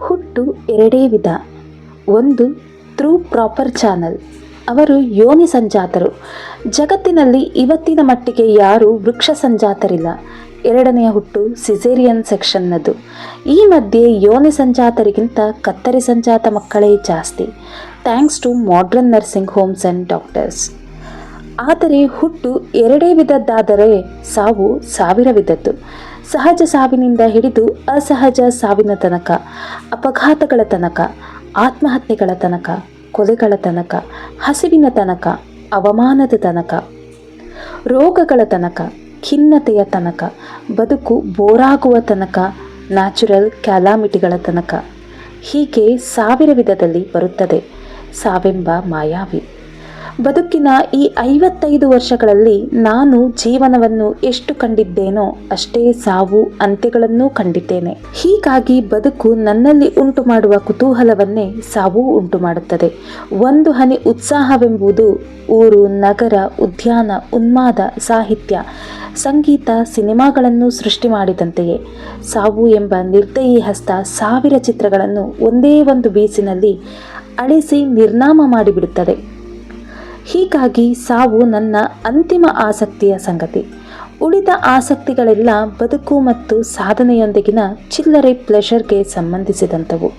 ಹುಟ್ಟು ಎರಡೇ ವಿಧ. ಒಂದು ಥ್ರೂ ಪ್ರಾಪರ್ ಚಾನಲ್. ಅವರು ಯೋನಿ ಸಂಜಾತರು. ಜಗತ್ತಿನಲ್ಲಿ ಇವತ್ತಿನ ಮಟ್ಟಿಗೆ ಯಾರೂ ವೃಕ್ಷ ಸಂಜಾತರಿಲ್ಲ. ಎರಡನೆಯ ಹುಟ್ಟು ಸಿಸೇರಿಯನ್ ಸೆಕ್ಷನ್ನದು. ಈ ಮಧ್ಯೆ ಯೋನಿ ಸಂಜಾತರಿಗಿಂತ ಕತ್ತರಿ ಸಂಜಾತ ಮಕ್ಕಳೇ ಜಾಸ್ತಿ, thanks to modern nursing homes and doctors. ಆದರೆ ಹುಟ್ಟು ಎರಡೇ ವಿಧದ್ದಾದರೆ ಸಾವು ಸಾವಿರ ವಿಧದ್ದು. ಸಹಜ ಸಾವಿನಿಂದ ಹಿಡಿದು ಅಸಹಜ ಸಾವಿನ ತನಕ, ಅಪಘಾತಗಳ ತನಕ, ಆತ್ಮಹತ್ಯೆಗಳ ತನಕ, ಕೊಲೆಗಳ ತನಕ, ಹಸಿವಿನ ತನಕ, ಅವಮಾನದ ತನಕ, ರೋಗಗಳ ತನಕ, ಖಿನ್ನತೆಯ ತನಕ, ಬದುಕು ಬೋರಾಗುವ ತನಕ, ನ್ಯಾಚುರಲ್ ಕ್ಯಾಲಾಮಿಟಿಗಳ ತನಕ. ಹೀಗೆ ಸಾವಿರ ವಿಧದಲ್ಲಿ ಬರುತ್ತದೆ ಸಾವೆಂಬ ಮಾಯಾವಿ. ಬದುಕಿನ ಈ 55 ವರ್ಷಗಳಲ್ಲಿ ನಾನು ಜೀವನವನ್ನು ಎಷ್ಟು ಕಂಡಿದ್ದೇನೋ ಅಷ್ಟೇ ಸಾವು ಅಂತ್ಯಗಳನ್ನೂ ಕಂಡಿದ್ದೇನೆ. ಹೀಗಾಗಿ ಬದುಕು ನನ್ನಲ್ಲಿ ಉಂಟು ಮಾಡುವ ಕುತೂಹಲವನ್ನೇ ಸಾವು ಉಂಟು ಮಾಡುತ್ತದೆ. ಒಂದು ಹನಿ ಉತ್ಸಾಹವೆಂಬುದು ಊರು, ನಗರ, ಉದ್ಯಾನ, ಉನ್ಮಾದ, ಸಾಹಿತ್ಯ, ಸಂಗೀತ, ಸಿನಿಮಾಗಳನ್ನು ಸೃಷ್ಟಿ ಮಾಡಿದಂತೆಯೇ ಸಾವು ಎಂಬ ನಿರ್ದಯಿ ಹಸ್ತ ಸಾವಿರ ಚಿತ್ರಗಳನ್ನು ಒಂದೇ ಒಂದು ಬೀಸಿನಲ್ಲಿ ಅಳಿಸಿ ನಿರ್ನಾಮ ಮಾಡಿಬಿಡುತ್ತದೆ. ಹೀಗಾಗಿ ಸಾವು ನನ್ನ ಅಂತಿಮ ಆಸಕ್ತಿಯ ಸಂಗತಿ. ಉಳಿದ ಆಸಕ್ತಿಗಳೆಲ್ಲ ಬದುಕು ಮತ್ತು ಸಾಧನೆಯೊಂದಿಗಿನ ಚಿಲ್ಲರೆ ಪ್ಲೆಷರ್ಗೆ ಸಂಬಂಧಿಸಿದಂಥವು.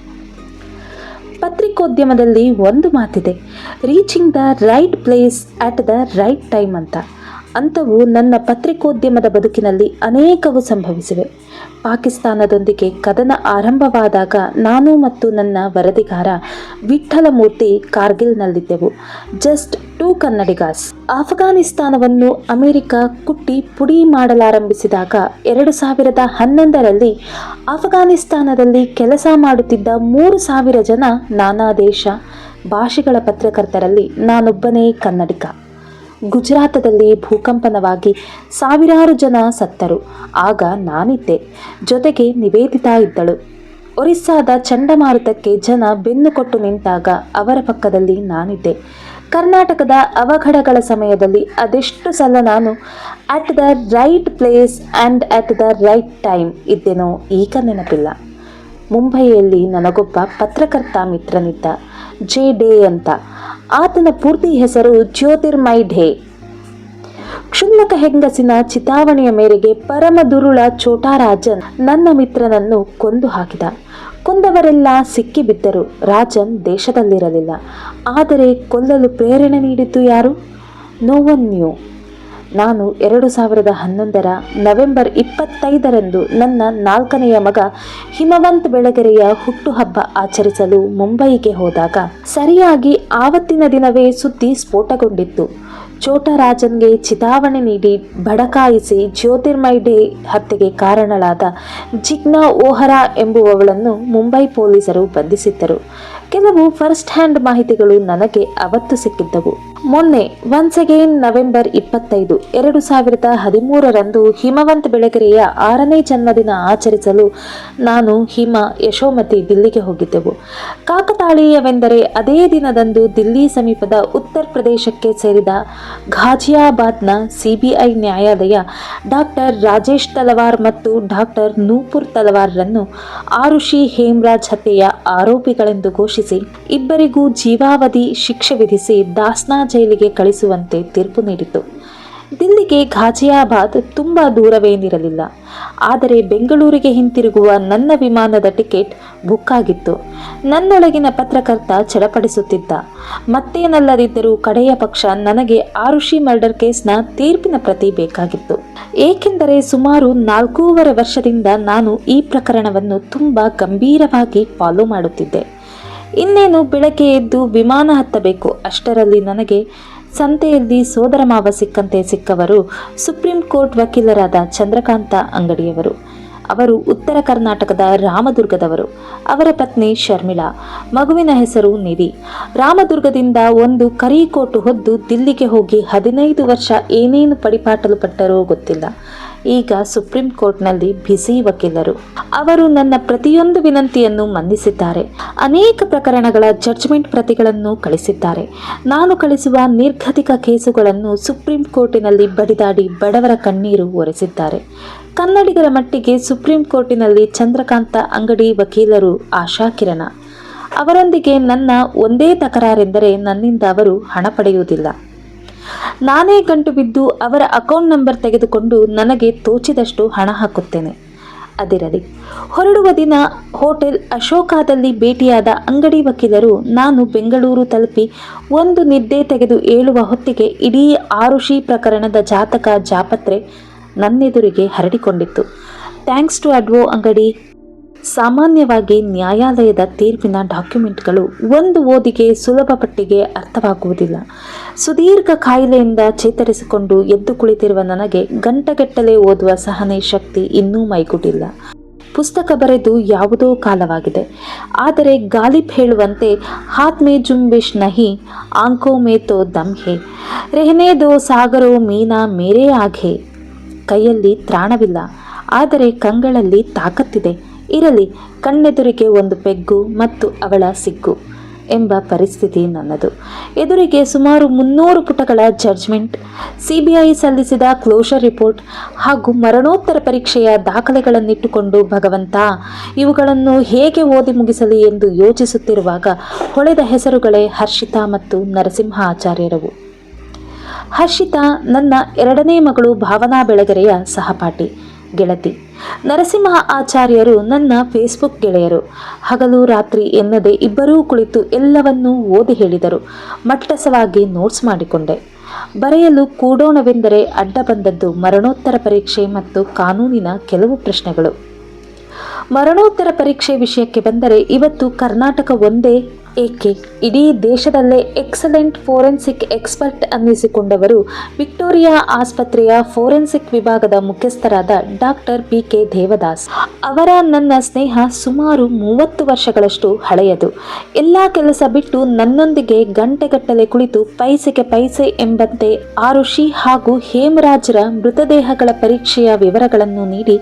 ಪತ್ರಿಕೋದ್ಯಮದಲ್ಲಿ ಒಂದು ಮಾತಿದೆ, reaching the right place at the right time ಅಂತ. ಅಂಥವು ನನ್ನ ಪತ್ರಿಕೋದ್ಯಮದ ಬದುಕಿನಲ್ಲಿ ಅನೇಕವು ಸಂಭವಿಸಿವೆ. ಪಾಕಿಸ್ತಾನದೊಂದಿಗೆ ಕದನ ಆರಂಭವಾದಾಗ ನಾನು ಮತ್ತು ನನ್ನ ವರದಿಗಾರ ವಿಠ್ಠಲಮೂರ್ತಿ ಕಾರ್ಗಿಲ್ನಲ್ಲಿದ್ದೆವು. ಜಸ್ಟ್ 2 ಕನ್ನಡಿಗಾಸ್. ಅಫ್ಘಾನಿಸ್ತಾನವನ್ನು ಅಮೆರಿಕ ಕುಟ್ಟಿ ಪುಡಿ ಮಾಡಲಾರಂಭಿಸಿದಾಗ 2011ರಲ್ಲಿ ಅಫ್ಘಾನಿಸ್ತಾನದಲ್ಲಿ ಕೆಲಸ ಮಾಡುತ್ತಿದ್ದ 3,000 ಜನ ನಾನಾ ದೇಶ ಭಾಷೆಗಳ ಪತ್ರಕರ್ತರಲ್ಲಿ ನಾನೊಬ್ಬನೇ ಕನ್ನಡಿಗ. ಗುಜರಾತದಲ್ಲಿ ಭೂಕಂಪನವಾಗಿ ಸಾವಿರಾರು ಜನ ಸತ್ತರು. ಆಗ ನಾನಿದ್ದೆ. ಜೊತೆಗೆ ನಿವೇದಿತಾ ಇದ್ದಳು. ಒರಿಸ್ಸಾದ ಚಂಡಮಾರುತಕ್ಕೆ ಜನ ಬೆನ್ನು ಕೊಟ್ಟು ನಿಂತಾಗ ಅವರ ಪಕ್ಕದಲ್ಲಿ ನಾನಿದ್ದೆ. ಕರ್ನಾಟಕದ ಅವಘಡಗಳ ಸಮಯದಲ್ಲಿ ಅದೆಷ್ಟು ಸಲ ನಾನು at the right place and at the right time ಇದ್ದೆನೋ ಈಗ ನೆನಪಿಲ್ಲ. ಮುಂಬಯಿಯಲ್ಲಿ ನನಗೊಬ್ಬ ಪತ್ರಕರ್ತ ಮಿತ್ರನಿದ್ದ, ಜೆ ಡೇ ಅಂತ. ಆತನ ಪೂರ್ತಿ ಹೆಸರು ಜ್ಯೋತಿರ್ಮಯ್ ಢೇ. ಕ್ಷುಲ್ಲಕ ಹೆಂಗಸಿನ ಚಿತಾವಣೆಯ ಮೇರೆಗೆ ಪರಮ ದುರುಳ ಛೋಟಾರಾಜನ್ ನನ್ನ ಮಿತ್ರನನ್ನು ಕೊಂದು ಹಾಕಿದ. ಕೊಂದವರೆಲ್ಲ ಸಿಕ್ಕಿಬಿದ್ದರು. ರಾಜನ್ ದೇಶದಲ್ಲಿರಲಿಲ್ಲ. ಆದರೆ ಕೊಲ್ಲಲು ಪ್ರೇರಣೆ ನೀಡಿದ್ದು ಯಾರು? No one knew. ನಾನು 2011ರ ನವೆಂಬರ್ 25ರಂದು ನನ್ನ 4ನೆಯ ಮಗ ಹಿಮವಂತ್ ಬೆಳಗೆರೆಯ ಹುಟ್ಟುಹಬ್ಬ ಆಚರಿಸಲು ಮುಂಬಯಿಗೆ ಹೋದಾಗ ಸರಿಯಾಗಿ ಆವತ್ತಿನ ದಿನವೇ ಸುದ್ದಿ ಸ್ಫೋಟಗೊಂಡಿತ್ತು. ಛೋಟರಾಜನ್ಗೆ ಚಿತಾವಣೆ ನೀಡಿ ಬಡಕಾಯಿಸಿ ಜ್ಯೋತಿರ್ಮಯ್ ಢೇ ಹತ್ಯೆಗೆ ಕಾರಣಳಾದ ಜಿಗ್ನಾ ಓಹರಾ ಎಂಬುವವಳನ್ನು ಮುಂಬೈ ಪೊಲೀಸರು ಬಂಧಿಸಿದ್ದರು. ಕೆಲವು ಫಸ್ಟ್ ಹ್ಯಾಂಡ್ ಮಾಹಿತಿಗಳು ನನಗೆ ಅವತ್ತು ಸಿಕ್ಕಿದ್ದವು. ಮೊನ್ನೆ ಒನ್ಸ್ ಅಗೇನ್ ನವೆಂಬರ್ 25, 2013ರಂದು ಹಿಮವಂತ್ ಬೆಳಗೆರೆಯ 6ನೇ ಜನ್ಮದಿನ ಆಚರಿಸಲು ನಾನು, ಹಿಮ, ಯಶೋಮತಿ ದಿಲ್ಲಿಗೆ ಹೋಗಿದ್ದೆವು. ಕಾಕತಾಳೀಯವೆಂದರೆ ಅದೇ ದಿನದಂದು ದಿಲ್ಲಿ ಸಮೀಪದ ಉತ್ತರ ಪ್ರದೇಶಕ್ಕೆ ಸೇರಿದ ಘಾಜಿಯಾಬಾದ್ನ ಸಿಬಿಐ ನ್ಯಾಯಾಲಯ ಡಾಕ್ಟರ್ ರಾಜೇಶ್ ತಲವಾರ್ ಮತ್ತು ಡಾಕ್ಟರ್ ನೂಪುರ್ ತಲವಾರ್ರನ್ನು ಆರುಷಿ ಹೇಮ್ರಾಜ್ ಹತ್ಯೆಯ ಆರೋಪಿಗಳೆಂದು ಘೋಷಿಸಿ ಇಬ್ಬರಿಗೂ ಜೀವಾವಧಿ ಶಿಕ್ಷೆ ವಿಧಿಸಿ ದಾಸ್ನಾ ಜೈಲಿಗೆ ಕಳಿಸುವಂತೆ ತೀರ್ಪು ನೀಡಿತು. ದಿಲ್ಲಿಗೆ ಘಾಜಿಯಾಬಾದ್ ತುಂಬ ದೂರವೇನಿರಲಿಲ್ಲ. ಆದರೆ ಬೆಂಗಳೂರಿಗೆ ಹಿಂತಿರುಗುವ ನನ್ನ ವಿಮಾನದ ಟಿಕೆಟ್ ಬುಕ್ ಆಗಿತ್ತು. ನನ್ನೊಳಗಿನ ಪತ್ರಕರ್ತ ಚಡಪಡಿಸುತ್ತಿದ್ದ. ಮತ್ತೇನಲ್ಲದಿದ್ದರೂ ಕಡೆಯ ಪಕ್ಷ ನನಗೆ ಆರುಷಿ ಮರ್ಡರ್ ಕೇಸ್ನ ತೀರ್ಪಿನ ಪ್ರತಿ ಬೇಕಾಗಿತ್ತು. ಏಕೆಂದರೆ ಸುಮಾರು 4.5 ವರ್ಷದಿಂದ ನಾನು ಈ ಪ್ರಕರಣವನ್ನು ತುಂಬ ಗಂಭೀರವಾಗಿ ಫಾಲೋ ಮಾಡುತ್ತಿದ್ದೆ. ಇನ್ನೇನು ಬೆಳಗ್ಗೆ ಎದ್ದು ವಿಮಾನ ಹತ್ತಬೇಕು. ಅಷ್ಟರಲ್ಲಿ ನನಗೆ ಸಂತೆಯಲ್ಲಿ ಸೋದರ ಮಾವ ಸಿಕ್ಕಂತೆ ಸಿಕ್ಕವರು ಸುಪ್ರೀಂ ಕೋರ್ಟ್ ವಕೀಲರಾದ ಚಂದ್ರಕಾಂತ ಅಂಗಡಿಯವರು. ಅವರು ಉತ್ತರ ಕರ್ನಾಟಕದ ರಾಮದುರ್ಗದವರು. ಅವರ ಪತ್ನಿ ಶರ್ಮಿಳಾ, ಮಗುವಿನ ಹೆಸರು ನಿಧಿ. ರಾಮದುರ್ಗದಿಂದ ಒಂದು ಕರಿಕೋಟು ಹೊದ್ದು ದಿಲ್ಲಿಗೆ ಹೋಗಿ 15 ವರ್ಷ ಏನೇನು ಪಡಿಪಾಟಲು ಪಟ್ಟರೋ ಗೊತ್ತಿಲ್ಲ. ಈಗ ಸುಪ್ರೀಂ ಕೋರ್ಟ್ನಲ್ಲಿ ಬ್ಯುಸಿ ವಕೀಲರು. ಅವರು ನನ್ನ ಪ್ರತಿಯೊಂದು ವಿನಂತಿಯನ್ನು ಮನ್ನಿಸಿದ್ದಾರೆ. ಅನೇಕ ಪ್ರಕರಣಗಳ ಜಡ್ಜ್ಮೆಂಟ್ ಪ್ರತಿಗಳನ್ನು ಕಳಿಸಿದ್ದಾರೆ. ನಾನು ಕಳಿಸುವ ನಿರ್ಗತಿಕ ಕೇಸುಗಳನ್ನು ಸುಪ್ರೀಂ ಕೋರ್ಟಿನಲ್ಲಿ ಬಡಿದಾಡಿ ಬಡವರ ಕಣ್ಣೀರು ಒರೆಸಿದ್ದಾರೆ. ಕನ್ನಡಿಗರ ಮಟ್ಟಿಗೆ ಸುಪ್ರೀಂ ಕೋರ್ಟಿನಲ್ಲಿ ಚಂದ್ರಕಾಂತ ಅಂಗಡಿ ವಕೀಲರು ಆಶಾ ಕಿರಣ. ಅವರೊಂದಿಗೆ ನನ್ನ ಒಂದೇ ತಕರಾರೆಂದರೆ ನನ್ನಿಂದ ಅವರು ಹಣ ಪಡೆಯುವುದಿಲ್ಲ. ನಾನೇ ಗಂಟು ಬಿದ್ದು ಅವರ ಅಕೌಂಟ್ ನಂಬರ್ ತೆಗೆದುಕೊಂಡು ನನಗೆ ತೋಚಿದಷ್ಟು ಹಣ ಹಾಕುತ್ತೇನೆ. ಅದಿರಲಿ, ಹೊರಡುವ ದಿನ ಹೋಟೆಲ್ ಅಶೋಕಾದಲ್ಲಿ ಭೇಟಿಯಾದ ಅಂಗಡಿ ವಕೀಲರು ನಾನು ಬೆಂಗಳೂರು ತಲುಪಿ ಒಂದು ನಿದ್ದೆ ತೆಗೆದು ಏಳುವ ಹೊತ್ತಿಗೆ ಇಡೀ ಆರುಷಿ ಪ್ರಕರಣದ ಜಾತಕ ಜಾಪತ್ರೆ ನನ್ನೆದುರಿಗೆ ಹರಡಿಕೊಂಡಿತ್ತು. ಥ್ಯಾಂಕ್ಸ್ ಟು ಅಡ್ವೋ ಅಂಗಡಿ. ಸಾಮಾನ್ಯವಾಗಿ ನ್ಯಾಯಾಲಯದ ತೀರ್ಪಿನ ಡಾಕ್ಯುಮೆಂಟ್ಗಳು ಒಂದು ಓದಿಗೆ ಸುಲಭ ಪಟ್ಟಿಗೆ ಅರ್ಥವಾಗುವುದಿಲ್ಲ. ಸುದೀರ್ಘ ಕಾಯಿಲೆಯಿಂದ ಚೇತರಿಸಿಕೊಂಡು ಎದ್ದು ಕುಳಿತಿರುವ ನನಗೆ ಗಂಟೆಗಟ್ಟಲೆ ಓದುವ ಸಹನೆ ಶಕ್ತಿ ಇನ್ನೂ ಮೈಗೂಡಿಲ್ಲ. ಪುಸ್ತಕ ಬರೆದು ಯಾವುದೋ ಕಾಲವಾಗಿದೆ. ಆದರೆ ಗಾಲಿಬ್ ಹೇಳುವಂತೆ ಹಾತ್ ಮೇ ಜುಂಬಿಶ್ ನಹಿ, ಆಂಖೋ ಮೇ ತೋ ದಮ್ ಹೇ, ರೆಹನೆ ದೋ ಸಾಗರೋ ಮೀನಾ ಮೇರೇ ಆಘೆ. ಕೈಯಲ್ಲಿ ತ್ರಾಣವಿಲ್ಲ, ಆದರೆ ಕಂಗಳಲ್ಲಿ ತಾಕತ್ತಿದೆ. ಇರಲಿ, ಕಣ್ಣೆದುರಿಗೆ ಒಂದು ಪೆಗ್ಗು ಮತ್ತು ಅವಳ ಸಿಗ್ಗು ಎಂಬ ಪರಿಸ್ಥಿತಿ ನನ್ನದು. ಎದುರಿಗೆ ಸುಮಾರು 300 ಪುಟಗಳ ಜಡ್ಜ್ಮೆಂಟ್, ಸಿಬಿಐ ಸಲ್ಲಿಸಿದ ಕ್ಲೋಷರ್ ರಿಪೋರ್ಟ್ ಹಾಗೂ ಮರಣೋತ್ತರ ಪರೀಕ್ಷೆಯ ದಾಖಲೆಗಳನ್ನಿಟ್ಟುಕೊಂಡು ಭಗವಂತ ಇವುಗಳನ್ನು ಹೇಗೆ ಓದಿ ಮುಗಿಸಲಿ ಎಂದು ಯೋಚಿಸುತ್ತಿರುವಾಗ ಹೊಳೆದ ಹೆಸರುಗಳೇ ಹರ್ಷಿತಾ ಮತ್ತು ನರಸಿಂಹ ಆಚಾರ್ಯರವು. ಹರ್ಷಿತಾ ನನ್ನ 2ನೇ ಮಗಳು ಭಾವನಾ ಬೆಳಗೆರೆಯ ಸಹಪಾಠಿ ಗೆಳತಿ. ನರಸಿಂಹ ಆಚಾರ್ಯರು ನನ್ನ ಫೇಸ್ಬುಕ್ ಗೆಳೆಯರು. ಹಗಲು ರಾತ್ರಿ ಎನ್ನದೆ ಇಬ್ಬರೂ ಕುಳಿತು ಎಲ್ಲವನ್ನೂ ಓದಿ ಹೇಳಿದರು. ಮಟ್ಟಸವಾಗಿ ನೋಟ್ಸ್ ಮಾಡಿಕೊಂಡೆ. ಬರೆಯಲು ಕೂಡೋಣವೆಂದರೆ ಅಡ್ಡ ಬಂದದ್ದು ಮರಣೋತ್ತರ ಪರೀಕ್ಷೆ ಮತ್ತು ಕಾನೂನಿನ ಕೆಲವು ಪ್ರಶ್ನೆಗಳು. ಮರಣೋತ್ತರ ಪರೀಕ್ಷೆ ವಿಷಯಕ್ಕೆ ಬಂದರೆ ಇವತ್ತು ಕರ್ನಾಟಕ ಒಂದೇ ಏಕೆ, ಇಡೀ ದೇಶದಲ್ಲೇ ಎಕ್ಸಲೆಂಟ್ ಫೋರೆನ್ಸಿಕ್ ಎಕ್ಸ್ಪರ್ಟ್ ಅನ್ನಿಸಿಕೊಂಡವರು ವಿಕ್ಟೋರಿಯಾ ಆಸ್ಪತ್ರೆಯ ಫೋರೆನ್ಸಿಕ್ ವಿಭಾಗದ ಮುಖ್ಯಸ್ಥರಾದ ಡಾಕ್ಟರ್ PK ದೇವದಾಸ್. ಅವರ ನನ್ನ ಸ್ನೇಹ ಸುಮಾರು 30 ವರ್ಷಗಳಷ್ಟು ಹಳೆಯದು. ಎಲ್ಲ ಕೆಲಸ ಬಿಟ್ಟು ನನ್ನೊಂದಿಗೆ ಗಂಟೆಗಟ್ಟಲೆ ಕುಳಿತು ಪೈಸೆಗೆ ಪೈಸೆ ಎಂಬಂತೆ ಆರುಷಿ ಹಾಗೂ ಹೇಮರಾಜ್ರ ಮೃತದೇಹಗಳ ಪರೀಕ್ಷೆಯ ವಿವರಗಳನ್ನು ನೀಡಿ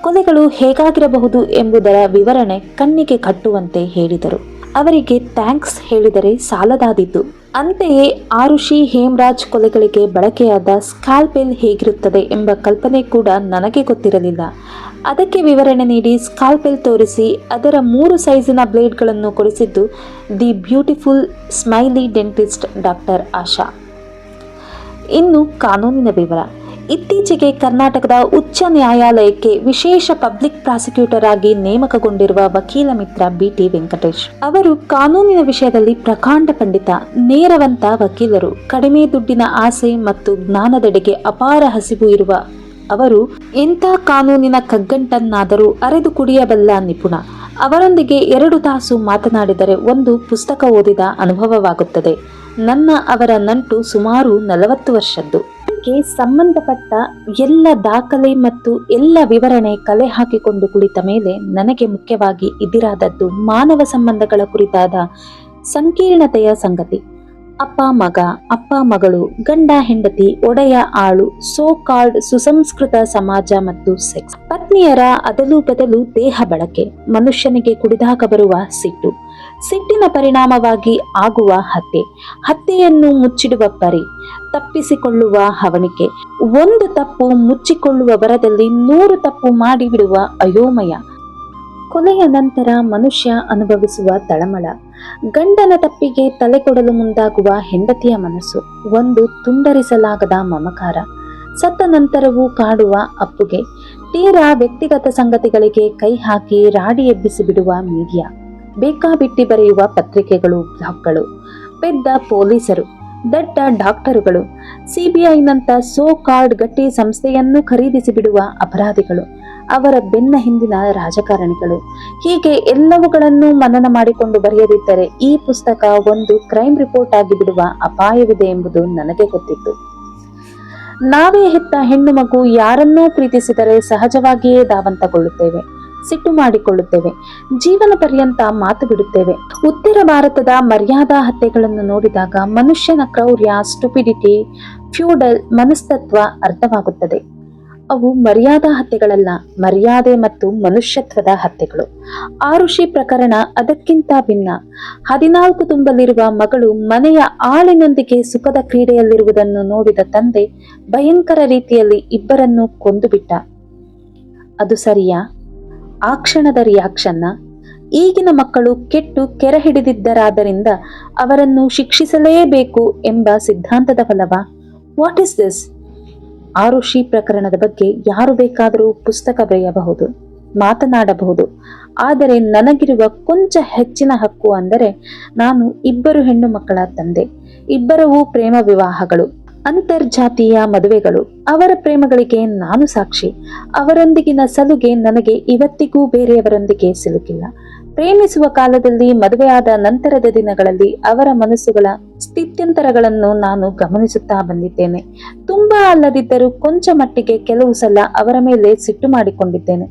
ಕೊಲೆಗಳು ಹೇಗಾಗಿರಬಹುದು ಎಂಬುದರ ವಿವರಣೆ ಕಣ್ಣಿಗೆ ಕಟ್ಟುವಂತೆ ಹೇಳಿದರು. ಅವರಿಗೆ ಥ್ಯಾಂಕ್ಸ್ ಹೇಳಿದರೆ ಸಾಲದಾದಿತ್ತು. ಅಂತೆಯೇ ಆರುಷಿ ಹೇಮರಾಜ್ ಕೊಲೆಗಳಿಗೆ ಬಳಕೆಯಾದ ಸ್ಕಾಲ್ಪೆಲ್ ಹೇಗಿರುತ್ತದೆ ಎಂಬ ಕಲ್ಪನೆ ಕೂಡ ನನಗೆ ಗೊತ್ತಿರಲಿಲ್ಲ. ಅದಕ್ಕೆ ವಿವರಣೆ ನೀಡಿ ಸ್ಕಾಲ್ಪೆಲ್ ತೋರಿಸಿ ಅದರ 3 ಸೈಜಿನ ಬ್ಲೇಡ್ಗಳನ್ನು ಕೊಡಿಸಿದ್ದು the beautiful smiley dentist doctor Asha. ಇನ್ನು ಕಾನೂನಿನ ವಿವರ. ಇತ್ತೀಚೆಗೆ ಕರ್ನಾಟಕದ ಉಚ್ಚ ನ್ಯಾಯಾಲಯಕ್ಕೆ ವಿಶೇಷ ಪಬ್ಲಿಕ್ ಪ್ರಾಸಿಕ್ಯೂಟರ್ ಆಗಿ ನೇಮಕಗೊಂಡಿರುವ ವಕೀಲ ಮಿತ್ರ BT ವೆಂಕಟೇಶ್ ಅವರು ಕಾನೂನಿನ ವಿಷಯದಲ್ಲಿ ಪ್ರಕಾಂಡ ಪಂಡಿತ, ನೇರವಂತ ವಕೀಲರು. ಕಡಿಮೆ ದುಡ್ಡಿನ ಆಸೆ ಮತ್ತು ಜ್ಞಾನದೆಡೆಗೆ ಅಪಾರ ಹಸಿವು ಇರುವ ಅವರು ಎಂಥ ಕಾನೂನಿನ ಕಗ್ಗಂಟನ್ನಾದರೂ ಅರೆದು ಕುಡಿಯಬಲ್ಲ ನಿಪುಣ. ಅವರೊಂದಿಗೆ 2 ತಾಸು ಮಾತನಾಡಿದರೆ ಒಂದು ಪುಸ್ತಕ ಓದಿದ ಅನುಭವವಾಗುತ್ತದೆ. ನನ್ನ ಅವರ ನಂಟು ಸುಮಾರು 40 ವರ್ಷದ್ದು. ಸಂಬಂಧಪಟ್ಟ ಎಲ್ಲ ದಾಖಲೆ ಮತ್ತು ಎಲ್ಲ ವಿವರಣೆ ಕಲೆ ಹಾಕಿಕೊಂಡು ಕುಳಿತ ಮೇಲೆ ನನಗೆ ಮುಖ್ಯವಾಗಿ ಇದಿರಾದದ್ದು ಮಾನವ ಸಂಬಂಧಗಳ ಕುರಿತಾದ ಸಂಕೀರ್ಣತೆಯ ಸಂಗತಿ. ಅಪ್ಪ ಮಗ, ಅಪ್ಪ ಮಗಳು, ಗಂಡ ಹೆಂಡತಿ, ಒಡೆಯ ಆಳು, ಸೋ ಕಾಲ್ಡ್ ಸುಸಂಸ್ಕೃತ ಸಮಾಜ ಮತ್ತು ಸೆಕ್ಸ್, ಪತ್ನಿಯರ ಅದಲು ಬದಲು ದೇಹ ಬಳಕೆ, ಮನುಷ್ಯನಿಗೆ ಕುಡಿದಾಗ ಬರುವ ಸಿಟ್ಟು, ಸಿಟ್ಟಿನ ಪರಿಣಾಮವಾಗಿ ಆಗುವ ಹತ್ಯೆಯನ್ನು ಮುಚ್ಚಿಡುವ ಪರಿ, ತಪ್ಪಿಸಿಕೊಳ್ಳುವ ಹವಣಿಕೆ, ಒಂದು ತಪ್ಪು ಮುಚ್ಚಿಕೊಳ್ಳುವ ಬರದಲ್ಲಿ 100 ತಪ್ಪು ಮಾಡಿಬಿಡುವ ಅಯೋಮಯ, ಕೊಲೆಯ ನಂತರ ಮನುಷ್ಯ ಅನುಭವಿಸುವ ತಳಮಳ, ಗಂಡನ ತಪ್ಪಿಗೆ ತಲೆ ಕೊಡಲು ಮುಂದಾಗುವ ಹೆಂಡತಿಯ ಮನಸ್ಸು, ಒಂದು ತುಂಡರಿಸಲಾಗದ ಮಮಕಾರ, ಸತ್ತ ನಂತರವೂ ಕಾಡುವ ಅಪ್ಪುಗೆ, ತೀರಾ ವ್ಯಕ್ತಿಗತ ಸಂಗತಿಗಳಿಗೆ ಕೈ ಹಾಕಿ ರಾಡಿ ಎಬ್ಬಿಸಿ ಬಿಡುವ ಮೀಡಿಯಾ, ಬೇಕಾಬಿಟ್ಟಿ ಬರೆಯುವ ಪತ್ರಿಕೆಗಳು, ಬ್ಲಾಗ್ಗಳು, ಪೆದ್ದ ಪೊಲೀಸರು, ದಡ್ಡ ಡಾಕ್ಟರುಗಳು, ಸಿಬಿಐನಂತ ಸೋ ಕಾಲ್ಡ್ ಗಟ್ಟಿ ಸಂಸ್ಥೆಯನ್ನು ಖರೀದಿಸಿ ಬಿಡುವ ಅಪರಾಧಿಗಳು, ಅವರ ಬೆನ್ನ ಹಿಂದಿನ ರಾಜಕಾರಣಿಗಳು, ಹೀಗೆ ಎಲ್ಲವುಗಳನ್ನು ಮನನ ಮಾಡಿಕೊಂಡು ಬರೆಯದಿದ್ದರೆ ಈ ಪುಸ್ತಕ ಒಂದು ಕ್ರೈಮ್ ರಿಪೋರ್ಟ್ ಆಗಿ ಬಿಡುವ ಅಪಾಯವಿದೆ ಎಂಬುದು ನನಗೆ ಗೊತ್ತಿತ್ತು. ನಾವೇ ಹೆತ್ತ ಹೆಣ್ಣು ಮಗು ಯಾರನ್ನೋ ಪ್ರೀತಿಸಿದರೆ ಸಹಜವಾಗಿಯೇ ಧಾವಂತಗೊಳ್ಳುತ್ತೇವೆ, ಸಿಟ್ಟು ಮಾಡಿಕೊಳ್ಳುತ್ತೇವೆ, ಜೀವನ ಪರ್ಯಂತ ಮಾತು ಬಿಡುತ್ತೇವೆ. ಉತ್ತರ ಭಾರತದ ಮರ್ಯಾದಾ ಹತ್ಯೆಗಳನ್ನು ನೋಡಿದಾಗ ಮನುಷ್ಯನ ಕ್ರೌರ್ಯ, ಸ್ಟುಪಿಡಿಟಿ, ಫ್ಯೂಡಲ್ ಮನಸ್ತತ್ವ ಅರ್ಥವಾಗುತ್ತದೆ. ಅವು ಮರ್ಯಾದಾ ಹತ್ಯೆಗಳಲ್ಲ, ಮರ್ಯಾದೆ ಮತ್ತು ಮನುಷ್ಯತ್ವದ ಹತ್ಯೆಗಳು. ಆರುಷಿ ಪ್ರಕರಣ ಅದಕ್ಕಿಂತ ಭಿನ್ನ. 14 ತುಂಬಲಿರುವ ಮಗಳು ಮನೆಯ ಆಳಿನೊಂದಿಗೆ ಸುಖದ ಕ್ರೀಡೆಯಲ್ಲಿರುವುದನ್ನು ನೋಡಿದ ತಂದೆ ಭಯಂಕರ ರೀತಿಯಲ್ಲಿ ಇಬ್ಬರನ್ನು ಕೊಂದು ಬಿಟ್ಟ. ಅದು ಸರಿಯಾ? ಆ ಕ್ಷಣದ ರಿಯಾಕ್ಷನ್ನ? ಈಗಿನ ಮಕ್ಕಳು ಕೆಟ್ಟು ಕೆರೆ ಹಿಡಿದಿದ್ದರಾದ್ದರಿಂದ ಅವರನ್ನು ಶಿಕ್ಷಿಸಲೇಬೇಕು ಎಂಬ ಸಿದ್ಧಾಂತದ ಫಲವಾ? What is this? ಆರುಷಿ ಪ್ರಕರಣದ ಬಗ್ಗೆ ಯಾರು ಬೇಕಾದರೂ ಪುಸ್ತಕ ಬರೆಯಬಹುದು, ಮಾತನಾಡಬಹುದು. ಆದರೆ ನನಗಿರುವ ಕೊಂಚ ಹೆಚ್ಚಿನ ಹಕ್ಕು ಅಂದರೆ ನಾನು ಇಬ್ಬರು ಹೆಣ್ಣು ಮಕ್ಕಳ ತಂದೆ, ಇಬ್ಬರವೂ ಪ್ರೇಮ ವಿವಾಹಗಳು, ಅಂತರ್ಜಾತೀಯ ಮದುವೆಗಳು. ಅವರ ಪ್ರೇಮಗಳಿಗೆ ನಾನು ಸಾಕ್ಷಿ. ಅವರೊಂದಿಗಿನ ಸಲುಗೆ ನನಗೆ ಇವತ್ತಿಗೂ ಬೇರೆಯವರೊಂದಿಗೆ ಸಿಲುಕಿಲ್ಲ. ಪ್ರೇಮಿಸುವ ಕಾಲದಲ್ಲಿ, ಮದುವೆಯಾದ ನಂತರದ ದಿನಗಳಲ್ಲಿ ಅವರ ಮನಸ್ಸುಗಳ ಸ್ಥಿತ್ಯಂತರಗಳನ್ನು ನಾನು ಗಮನಿಸುತ್ತಾ ಬಂದಿದ್ದೇನೆ. ತುಂಬಾ ಅಲ್ಲದಿದ್ದರೂ ಕೊಂಚ ಮಟ್ಟಿಗೆ ಕೆಲವು ಸಲ ಅವರ ಮೇಲೆ ಸಿಟ್ಟು ಮಾಡಿಕೊಂಡಿದ್ದೇನೆ.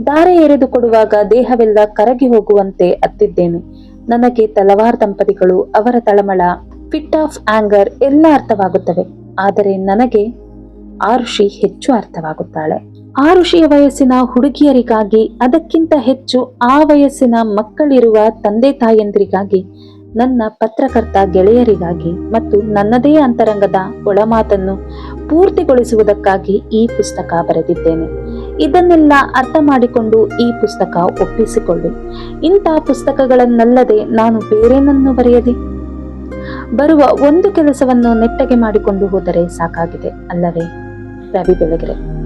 ದಾರೆ ಎರೆದು ಕೊಡುವಾಗ ದೇಹವೆಲ್ಲ ಕರಗಿ ಹೋಗುವಂತೆ ಅತ್ತಿದ್ದೇನೆ. ನನಗೆ ತಲವಾರ್ ದಂಪತಿಗಳು, ಅವರ ತಳಮಳ, ಫಿಟ್ ಆಫ್ ಆಂಗರ್ ಎಲ್ಲ ಅರ್ಥವಾಗುತ್ತವೆ. ಆದರೆ ನನಗೆ ಆರುಷಿ ಹೆಚ್ಚು ಅರ್ಥವಾಗುತ್ತಾಳೆ. ಆರುಷಿಯ ವಯಸ್ಸಿನ ಹುಡುಗಿಯರಿಗಾಗಿ, ಅದಕ್ಕಿಂತ ಹೆಚ್ಚು ಆ ವಯಸ್ಸಿನ ಮಕ್ಕಳಿರುವ ತಂದೆ ತಾಯಂದಿರಿಗಾಗಿ, ನನ್ನ ಪತ್ರಕರ್ತ ಗೆಳೆಯರಿಗಾಗಿ ಮತ್ತು ನನ್ನದೇ ಅಂತರಂಗದ ಒಳಮಾತನ್ನು ಪೂರ್ತಿಗೊಳಿಸುವುದಕ್ಕಾಗಿ ಈ ಪುಸ್ತಕ ಬರೆದಿದ್ದೇನೆ. ಇದನ್ನೆಲ್ಲ ಅರ್ಥ ಮಾಡಿಕೊಂಡು ಈ ಪುಸ್ತಕ ಒಪ್ಪಿಸಿಕೊಳ್ಳಿ. ಇಂಥ ಪುಸ್ತಕಗಳನ್ನಲ್ಲದೆ ನಾನು ಬೇರೇನನ್ನು ಬರೆಯಲಿ? ಬರುವ ಒಂದು ಕೆಲಸವನ್ನು ನೆಟ್ಟಗೆ ಮಾಡಿಕೊಂಡು ಹೋದರೆ ಸಾಕಾಗಿದೆ ಅಲ್ಲವೇ? ರವಿ ಬೆಳಗೆರೆ.